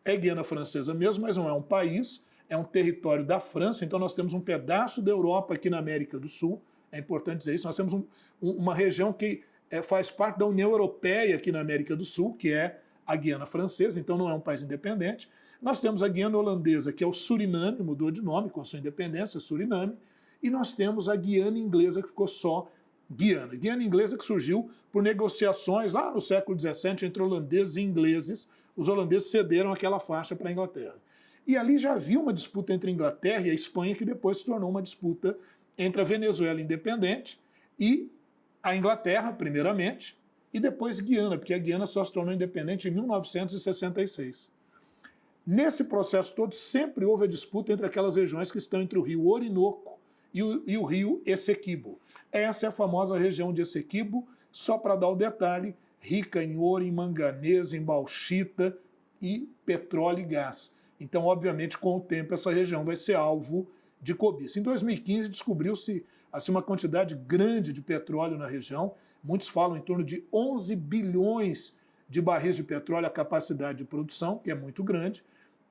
é Guiana francesa mesmo, mas não é um país, é um território da França, então nós temos um pedaço da Europa aqui na América do Sul, é importante dizer isso, nós temos uma região que faz parte da União Europeia aqui na América do Sul, que é a Guiana francesa, então não é um país independente. Nós temos a Guiana holandesa, que é o Suriname, mudou de nome com a sua independência, Suriname, e nós temos a Guiana inglesa, que ficou só Guiana. Guiana inglesa que surgiu por negociações lá no século XVII entre holandeses e ingleses. Os holandeses cederam aquela faixa para a Inglaterra. E ali já havia uma disputa entre a Inglaterra e a Espanha, que depois se tornou uma disputa entre a Venezuela independente e a Inglaterra, primeiramente, e depois Guiana, porque a Guiana só se tornou independente em 1966. Nesse processo todo, sempre houve a disputa entre aquelas regiões que estão entre o rio Orinoco e o rio Essequibo. Essa é a famosa região de Essequibo, só para dar o detalhe, rica em ouro, em manganês, em bauxita e petróleo e gás. Então, obviamente, com o tempo, essa região vai ser alvo de cobiça. Em 2015, descobriu-se assim, uma quantidade grande de petróleo na região. Muitos falam em torno de 11 bilhões de barris de petróleo a capacidade de produção, que é muito grande.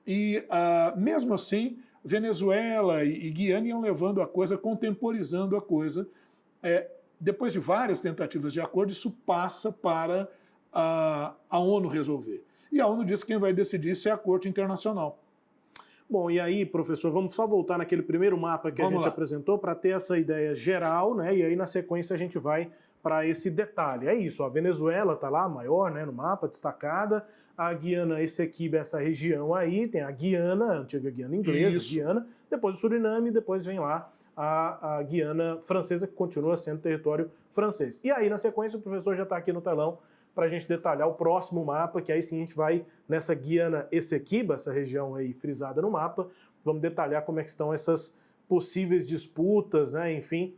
E, mesmo assim, Venezuela e Guiana iam levando a coisa, contemporizando a coisa. Depois de várias tentativas de acordo, isso passa para a ONU resolver. E a ONU diz que quem vai decidir isso é a Corte Internacional. Bom, e aí, professor, vamos só voltar naquele primeiro mapa que a gente apresentou para ter essa ideia geral, né? E aí, na sequência, a gente vai para esse detalhe. É isso, a Venezuela está lá, maior, né, no mapa, destacada. A Guiana Essequibo, essa região aí, tem a Guiana, a antiga Guiana inglesa, Guiana, depois o Suriname, depois vem lá a Guiana francesa, que continua sendo território francês. E aí, na sequência, o professor já está aqui no telão para a gente detalhar o próximo mapa, que aí sim a gente vai nessa Guiana Essequibo, essa região aí frisada no mapa, vamos detalhar como é que estão essas possíveis disputas, né, enfim,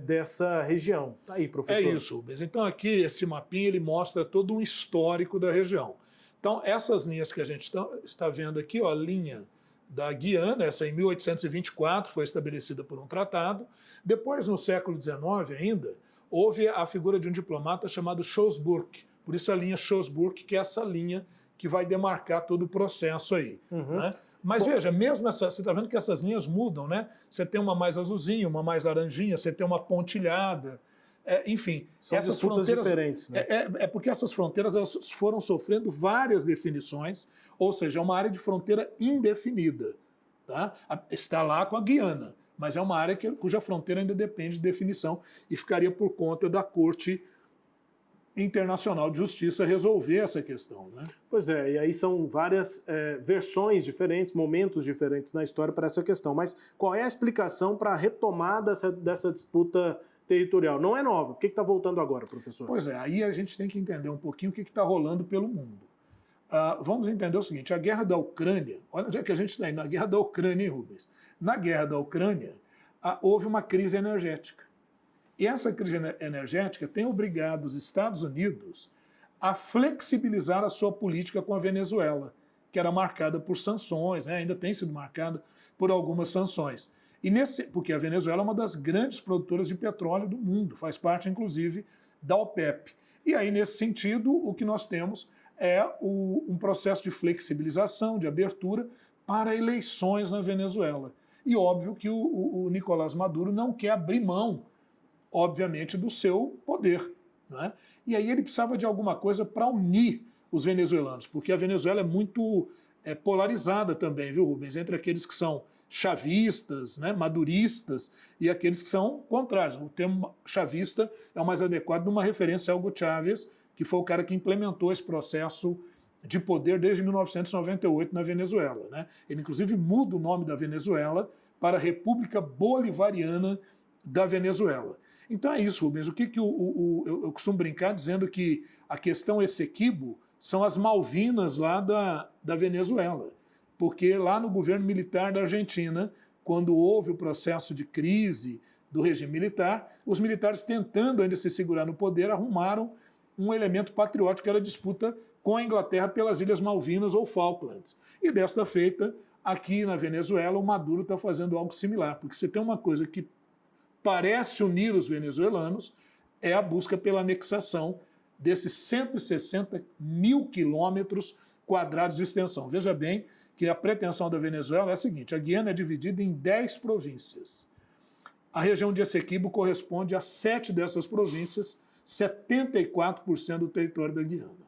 dessa região. Tá aí, professor. É isso, Rubens. Então aqui, esse mapinha, ele mostra todo um histórico da região. Então, essas linhas que a gente está vendo aqui, ó, a linha da Guiana, essa em 1824 foi estabelecida por um tratado. Depois, no século XIX ainda, houve a figura de um diplomata chamado Schosburg. Por isso a linha Schosburg, que é essa linha que vai demarcar todo o processo aí. Né? Mas veja, mesmo essa, você está vendo que essas linhas mudam, né? Você tem uma mais azulzinha, uma mais laranjinha, você tem uma pontilhada. Enfim, são essas disputas fronteiras diferentes, né? porque essas fronteiras elas foram sofrendo várias definições, ou seja, é uma área de fronteira indefinida. Tá? Está lá com a Guiana, mas é uma área cuja fronteira ainda depende de definição e ficaria por conta da Corte Internacional de Justiça resolver essa questão. Né? Pois é, e aí são várias versões diferentes, momentos diferentes na história para essa questão. Mas qual é a explicação para a retomada dessa disputa territorial? Não é nova. Por que está voltando agora, professor? Pois é, aí a gente tem que entender um pouquinho o que está rolando pelo mundo. Vamos entender o seguinte, a guerra da Ucrânia, olha onde é que a gente está indo, na guerra da Ucrânia, hein, Rubens? Na guerra da Ucrânia, houve uma crise energética. E essa crise energética tem obrigado os Estados Unidos a flexibilizar a sua política com a Venezuela, que era marcada por sanções, né? Ainda tem sido marcada por algumas sanções. Porque a Venezuela é uma das grandes produtoras de petróleo do mundo, faz parte, inclusive, da OPEP. E aí, nesse sentido, o que nós temos é um processo de flexibilização, de abertura para eleições na Venezuela. E óbvio que o Nicolás Maduro não quer abrir mão, obviamente, do seu poder. Né? E aí ele precisava de alguma coisa para unir os venezuelanos, porque a Venezuela é muito polarizada também, viu, Rubens? Entre aqueles que são chavistas, né, maduristas, e aqueles que são contrários. O termo chavista é o mais adequado numa referência a Hugo Chávez, que foi o cara que implementou esse processo de poder desde 1998 na Venezuela. Né? Ele, inclusive, muda o nome da Venezuela para República Bolivariana da Venezuela. Então é isso, Rubens. O que eu costumo brincar dizendo que a questão Essequibo são as Malvinas lá da Venezuela. Porque lá no governo militar da Argentina, quando houve o processo de crise do regime militar, os militares tentando ainda se segurar no poder, arrumaram um elemento patriótico que era a disputa com a Inglaterra pelas Ilhas Malvinas ou Falklands. E desta feita, aqui na Venezuela, o Maduro está fazendo algo similar, porque se tem uma coisa que parece unir os venezuelanos, é a busca pela anexação desses 160 mil quilômetros quadrados de extensão. Veja bem que a pretensão da Venezuela é a seguinte, a Guiana é dividida em 10 províncias. A região de Essequibo corresponde a 7 dessas províncias, 74% do território da Guiana.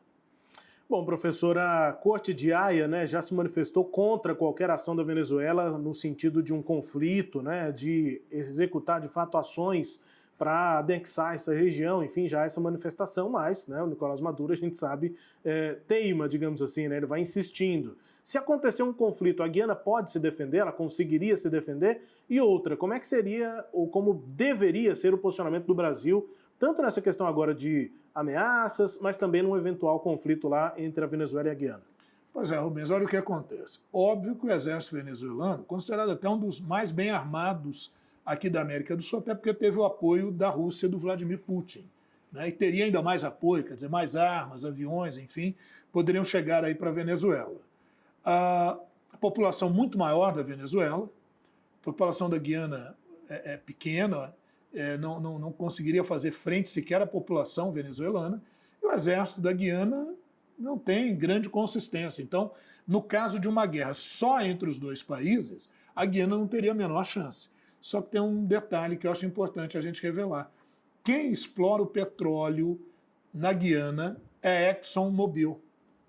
Bom, professor, a Corte de Haia, né, já se manifestou contra qualquer ação da Venezuela no sentido de um conflito, né, de executar, de fato, ações para anexar essa região, enfim, já essa manifestação, mas né, o Nicolás Maduro, a gente sabe, teima, digamos assim, né, ele vai insistindo. Se acontecer um conflito, a Guiana pode se defender, ela conseguiria se defender? E outra, como é que seria, ou como deveria ser o posicionamento do Brasil, tanto nessa questão agora de ameaças, mas também num eventual conflito lá entre a Venezuela e a Guiana? Pois é, Rubens, olha o que acontece. Óbvio que o exército venezuelano, considerado até um dos mais bem armados aqui da América do Sul, até porque teve o apoio da Rússia, do Vladimir Putin. Né? E teria ainda mais apoio, quer dizer, mais armas, aviões, enfim, poderiam chegar aí para a Venezuela. A população muito maior da Venezuela, a população da Guiana é pequena, não conseguiria fazer frente sequer à população venezuelana, e o exército da Guiana não tem grande consistência. Então, no caso de uma guerra só entre os dois países, a Guiana não teria a menor chance. Só que tem um detalhe que eu acho importante a gente revelar. Quem explora o petróleo na Guiana é a ExxonMobil,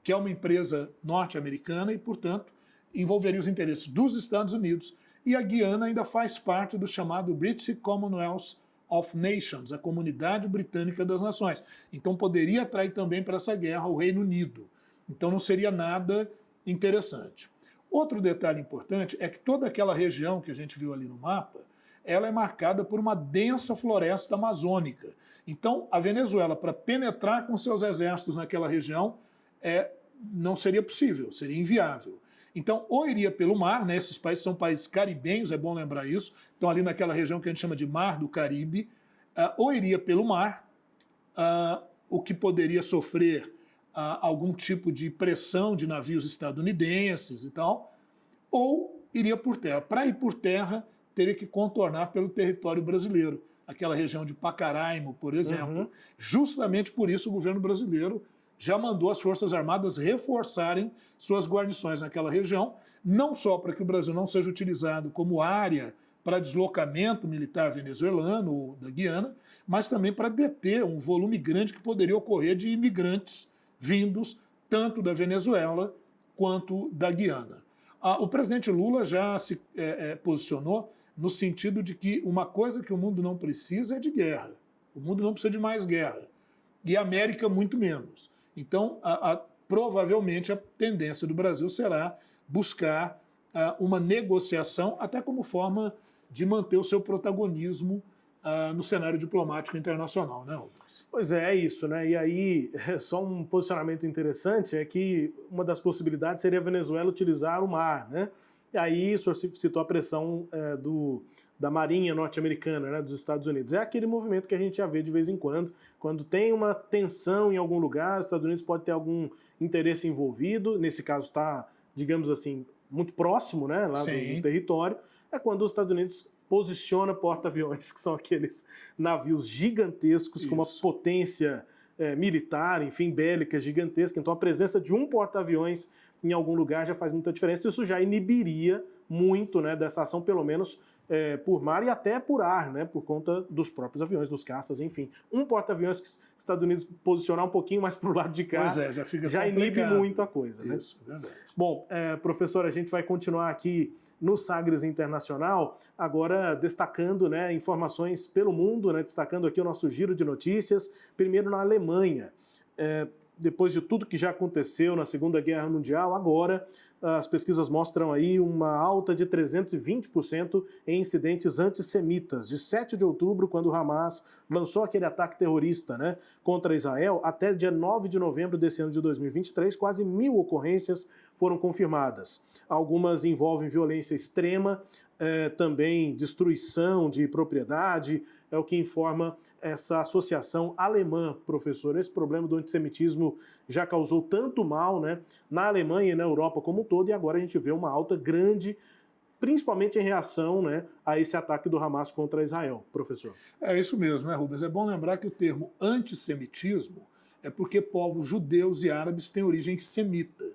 que é uma empresa norte-americana e, portanto, envolveria os interesses dos Estados Unidos. E a Guiana ainda faz parte do chamado British Commonwealth of Nations, a Comunidade Britânica das Nações. Então poderia atrair também para essa guerra o Reino Unido. Então não seria nada interessante. Outro detalhe importante é que toda aquela região que a gente viu ali no mapa, ela é marcada por uma densa floresta amazônica. Então a Venezuela, para penetrar com seus exércitos naquela região, não seria possível, seria inviável. Então, ou iria pelo mar, né? Esses países são países caribenhos, é bom lembrar isso, estão ali naquela região que a gente chama de Mar do Caribe, ou iria pelo mar, o que poderia sofrer algum tipo de pressão de navios estadunidenses e tal, ou iria por terra. Para ir por terra, teria que contornar pelo território brasileiro, aquela região de Pacaraimo, por exemplo. Justamente por isso o governo brasileiro já mandou as Forças Armadas reforçarem suas guarnições naquela região, não só para que o Brasil não seja utilizado como área para deslocamento militar venezuelano ou da Guiana, mas também para deter um volume grande que poderia ocorrer de imigrantes vindos tanto da Venezuela quanto da Guiana. O presidente Lula já se posicionou no sentido de que uma coisa que o mundo não precisa é de guerra. O mundo não precisa de mais guerra. E a América muito menos. Então, provavelmente, a tendência do Brasil será buscar uma negociação, até como forma de manter o seu protagonismo no cenário diplomático internacional, né, Rubens? Pois é isso, né? E aí, só um posicionamento interessante é que uma das possibilidades seria a Venezuela utilizar o mar, né? E aí, o senhor citou a pressão da Marinha norte-americana, né, dos Estados Unidos. É aquele movimento que a gente já vê de vez em quando tem uma tensão em algum lugar, os Estados Unidos pode ter algum interesse envolvido, nesse caso está, digamos assim, muito próximo, né, lá do território, é quando os Estados Unidos posiciona porta-aviões, que são aqueles navios gigantescos com uma potência militar, enfim, bélica gigantesca. Então a presença de um porta-aviões em algum lugar já faz muita diferença. Isso já inibiria muito, né, dessa ação, pelo menos por mar e até por ar, né, por conta dos próprios aviões, dos caças, enfim. Um porta-aviões que os Estados Unidos posicionar um pouquinho mais para o lado de cá, já inibe muito a coisa. Isso, né? Verdade. Bom, professor, a gente vai continuar aqui no Sagres Internacional, agora destacando, né, informações pelo mundo, né, destacando aqui o nosso giro de notícias, primeiro na Alemanha. Depois de tudo que já aconteceu na Segunda Guerra Mundial, agora as pesquisas mostram aí uma alta de 320% em incidentes antissemitas. De 7 de outubro, quando o Hamas lançou aquele ataque terrorista, né, contra Israel, até dia 9 de novembro desse ano de 2023, quase 1.000 ocorrências foram confirmadas. Algumas envolvem violência extrema, também destruição de propriedade, é o que informa essa associação alemã, professor. Esse problema do antissemitismo já causou tanto mal, né, na Alemanha e na Europa como um todo, e agora a gente vê uma alta grande, principalmente em reação, né, a esse ataque do Hamas contra Israel, professor. É isso mesmo, né, Rubens? É bom lembrar que o termo antissemitismo é porque povos judeus e árabes têm origem semita.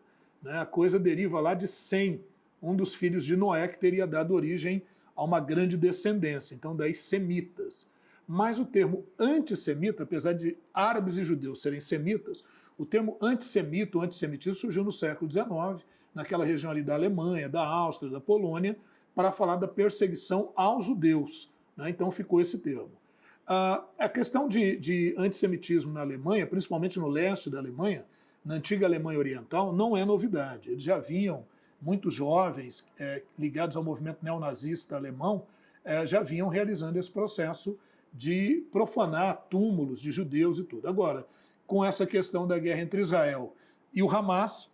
Né? A coisa deriva lá de Sem, um dos filhos de Noé, que teria dado origem a uma grande descendência, então daí semitas. Mas o termo antissemita, apesar de árabes e judeus serem semitas, o termo antissemita, o antissemitismo surgiu no século XIX, naquela região ali da Alemanha, da Áustria, da Polônia, para falar da perseguição aos judeus. Né? Então ficou esse termo. A questão de antissemitismo na Alemanha, principalmente no leste da Alemanha, na antiga Alemanha Oriental, não é novidade. Eles já vinham, muitos jovens ligados ao movimento neonazista alemão, já vinham realizando esse processo de profanar túmulos de judeus e tudo. Agora, com essa questão da guerra entre Israel e o Hamas,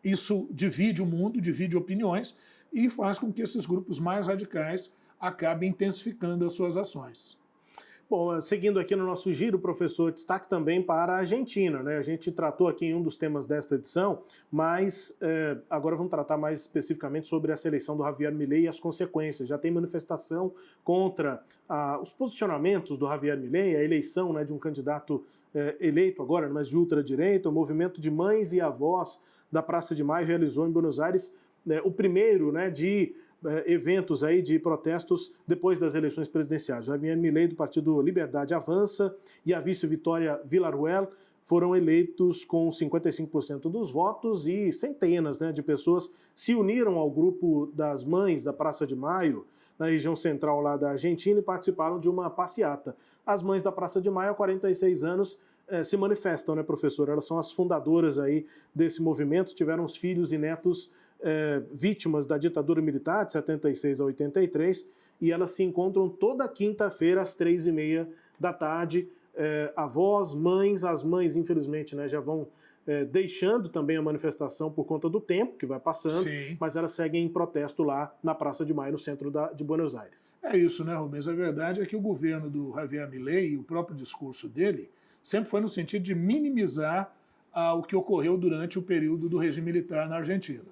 isso divide o mundo, divide opiniões e faz com que esses grupos mais radicais acabe intensificando as suas ações. Bom, seguindo aqui no nosso giro, professor, destaque também para a Argentina, né? A gente tratou aqui em um dos temas desta edição, mas agora vamos tratar mais especificamente sobre essa eleição do Javier Milei e as consequências. Já tem manifestação contra os posicionamentos do Javier Milei, a eleição, né, de um candidato eleito agora, mas de ultradireita. O movimento de mães e avós da Praça de Maio realizou em Buenos Aires o primeiro, né, de eventos aí de protestos depois das eleições presidenciais. O Javier Milei, do partido Liberdade Avança, e a vice Victoria Villarruel foram eleitos com 55% dos votos, e centenas, né, de pessoas se uniram ao grupo das mães da Praça de Maio, na região central lá da Argentina, e participaram de uma passeata. As mães da Praça de Maio, há 46 anos, se manifestam, né, professor? Elas são as fundadoras aí desse movimento, tiveram os filhos e netos vítimas da ditadura militar de 76 a 83, e elas se encontram toda quinta-feira às 3h30 da tarde. Avós, mães, as mães infelizmente, né, já vão deixando também a manifestação por conta do tempo que vai passando. Sim. Mas elas seguem em protesto lá na Praça de Maio, no centro de Buenos Aires. É isso, né, Rubens? A verdade é que o governo do Javier Milei e o próprio discurso dele sempre foi no sentido de minimizar o que ocorreu durante o período do regime militar na Argentina.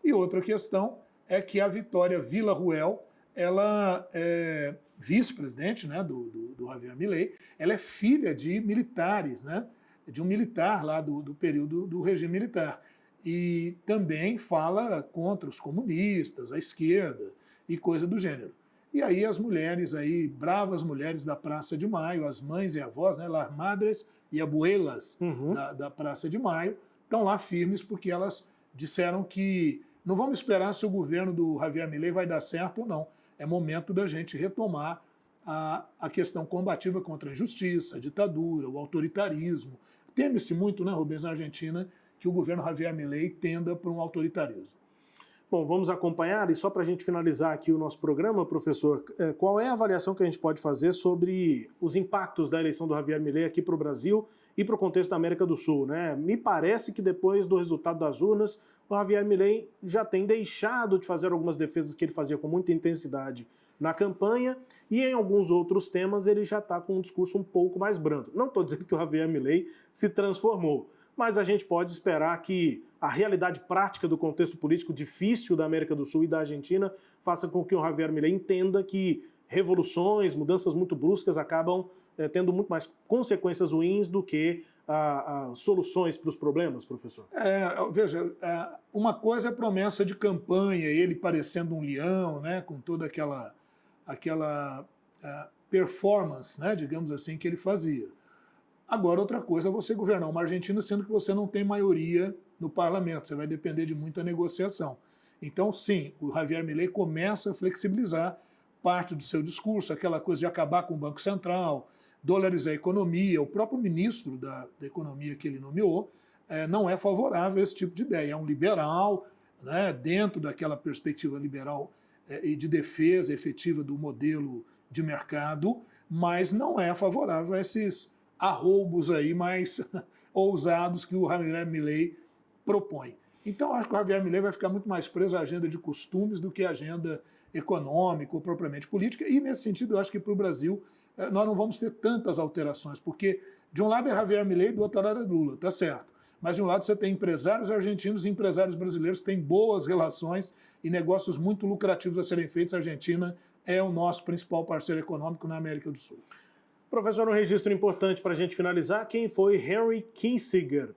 E outra questão é que a Victoria Villarruel, ela é vice-presidente, né, do Javier Milei, ela é filha de militares, né, de um militar lá do período do regime militar. E também fala contra os comunistas, a esquerda e coisa do gênero. E aí as mulheres, aí, bravas mulheres da Praça de Maio, as mães e avós, né, las madres e abuelas da Praça de Maio, estão lá firmes porque elas disseram que não vamos esperar se o governo do Javier Milei vai dar certo ou não. É momento da gente retomar a questão combativa contra a injustiça, a ditadura, o autoritarismo. Teme-se muito, né, Rubens, na Argentina, que o governo Javier Milei tenda para um autoritarismo. Bom, vamos acompanhar, e só para a gente finalizar aqui o nosso programa, professor, qual é a avaliação que a gente pode fazer sobre os impactos da eleição do Javier Milei aqui para o Brasil e para o contexto da América do Sul, né? Me parece que depois do resultado das urnas, o Javier Milei já tem deixado de fazer algumas defesas que ele fazia com muita intensidade na campanha, e em alguns outros temas ele já está com um discurso um pouco mais brando. Não estou dizendo que o Javier Milei se transformou, mas a gente pode esperar que a realidade prática do contexto político difícil da América do Sul e da Argentina faça com que o Javier Milei entenda que revoluções, mudanças muito bruscas acabam tendo muito mais consequências ruins do que soluções para os problemas, professor. Veja, uma coisa é a promessa de campanha, ele parecendo um leão, né, com toda aquela performance, né, digamos assim, que ele fazia. Agora, outra coisa é você governar uma Argentina sendo que você não tem maioria no parlamento, você vai depender de muita negociação. Então, sim, o Javier Milei começa a flexibilizar parte do seu discurso, aquela coisa de acabar com o Banco Central, dolarizar a economia. O próprio ministro da Economia que ele nomeou não é favorável a esse tipo de ideia. É um liberal, né, dentro daquela perspectiva liberal e de defesa efetiva do modelo de mercado, mas não é favorável a esses arroubos aí mais ousados que o Javier Milei propõe. Então, acho que o Javier Milei vai ficar muito mais preso à agenda de costumes do que à agenda econômica ou propriamente política, e nesse sentido eu acho que para o Brasil nós não vamos ter tantas alterações, porque de um lado é Javier Milei, do outro lado é Lula, tá certo. Mas de um lado você tem empresários argentinos e empresários brasileiros que têm boas relações e negócios muito lucrativos a serem feitos. A Argentina é o nosso principal parceiro econômico na América do Sul. Professor, um registro importante para a gente finalizar, quem foi Henry Kissinger,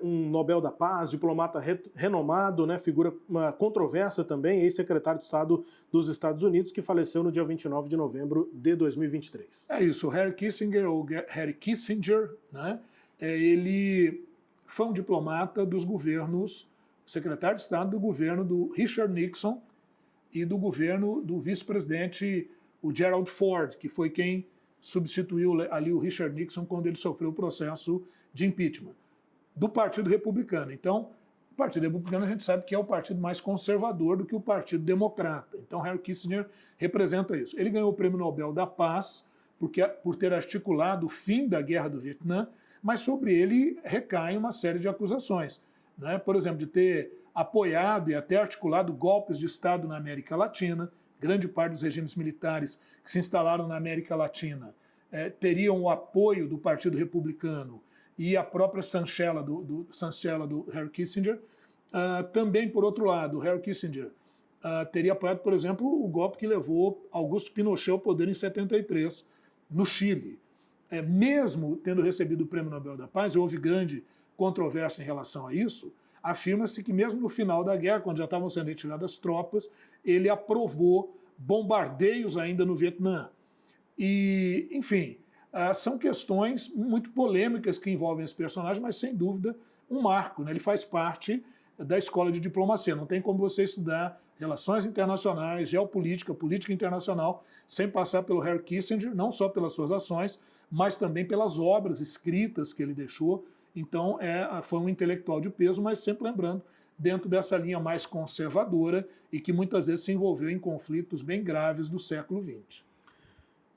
um Nobel da Paz, diplomata renomado, né, figura controversa também, ex-secretário de Estado dos Estados Unidos, que faleceu no dia 29 de novembro de 2023. É isso, o Henry Kissinger, ou Harry Kissinger, né, ele foi um diplomata dos governos, secretário de Estado do governo do Richard Nixon e do governo do vice-presidente, o Gerald Ford, que foi quem substituiu ali o Richard Nixon quando ele sofreu o processo de impeachment, do Partido Republicano. Então, o Partido Republicano a gente sabe que é o partido mais conservador do que o Partido Democrata. Então, Henry Kissinger representa isso. Ele ganhou o Prêmio Nobel da Paz por ter articulado o fim da Guerra do Vietnã, mas sobre ele recai uma série de acusações, né? Por exemplo, de ter apoiado e até articulado golpes de Estado na América Latina, grande parte dos regimes militares que se instalaram na América Latina teriam o apoio do Partido Republicano e a própria chancela do Henry Kissinger. Também, por outro lado, o Henry Kissinger teria apoiado, por exemplo, o golpe que levou Augusto Pinochet ao poder em 73, no Chile. Mesmo tendo recebido o Prêmio Nobel da Paz, houve grande controvérsia em relação a isso, afirma-se que mesmo no final da guerra, quando já estavam sendo retiradas tropas, ele aprovou bombardeios ainda no Vietnã. E, enfim, são questões muito polêmicas que envolvem esse personagem, mas sem dúvida um marco, né? Ele faz parte da escola de diplomacia. Não tem como você estudar relações internacionais, geopolítica, política internacional, sem passar pelo Henry Kissinger, não só pelas suas ações, mas também pelas obras escritas que ele deixou. Então, foi um intelectual de peso, mas sempre lembrando, dentro dessa linha mais conservadora e que muitas vezes se envolveu em conflitos bem graves do século XX.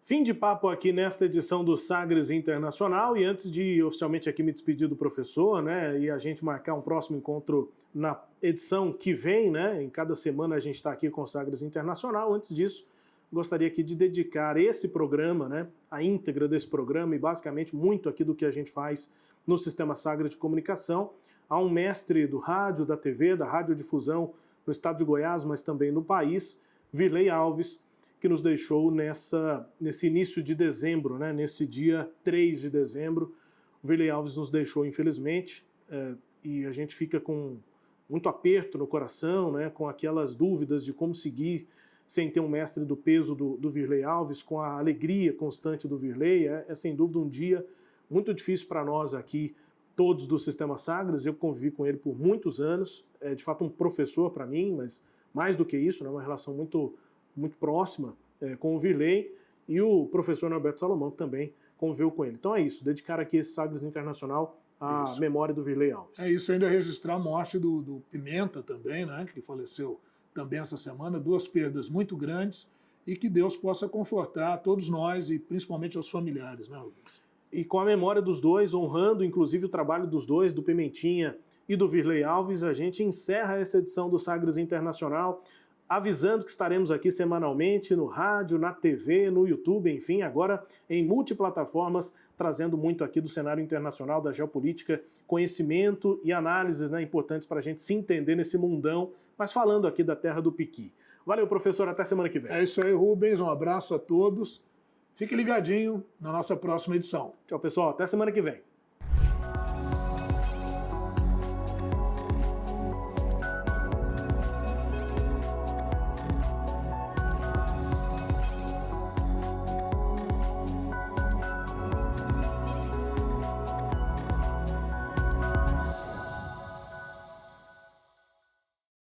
Fim de papo aqui nesta edição do Sagres Internacional, e antes de oficialmente aqui me despedir do professor, né, e a gente marcar um próximo encontro na edição que vem, né, em cada semana a gente está aqui com o Sagres Internacional, antes disso, gostaria aqui de dedicar esse programa, né, a íntegra desse programa e basicamente muito aqui do que a gente faz no Sistema Sagres de Comunicação, a um mestre do rádio, da TV, da radiodifusão no estado de Goiás, mas também no país, Virley Alves, que nos deixou nesse início de dezembro, né, nesse dia 3 de dezembro. O Virley Alves nos deixou, infelizmente, e a gente fica com muito aperto no coração, né, com aquelas dúvidas de como seguir sem ter um mestre do peso do Virley Alves, com a alegria constante do Virley. É sem dúvida um dia muito difícil para nós aqui, todos do Sistema Sagres. Eu convivi com ele por muitos anos, é de fato um professor para mim, mas mais do que isso, né, uma relação muito próxima com o Virley, e o professor Norberto Salomão também conviveu com ele. Então é isso, dedicar aqui esse Sagres Internacional à memória do Virley Alves. É isso, ainda registrar a morte do Pimenta também, né, que faleceu também essa semana, 2 perdas muito grandes, e que Deus possa confortar a todos nós e principalmente aos familiares, né, Rubens? E com a memória dos dois, honrando inclusive o trabalho dos dois, do Pimentinha e do Virley Alves, a gente encerra essa edição do Sagres Internacional, avisando que estaremos aqui semanalmente no rádio, na TV, no YouTube, enfim, agora em multiplataformas, trazendo muito aqui do cenário internacional, da geopolítica, conhecimento e análises, né, importantes para a gente se entender nesse mundão, mas falando aqui da terra do piqui. Valeu, professor, até semana que vem. É isso aí, Rubens, um abraço a todos. Fique ligadinho na nossa próxima edição. Tchau, pessoal, até semana que vem.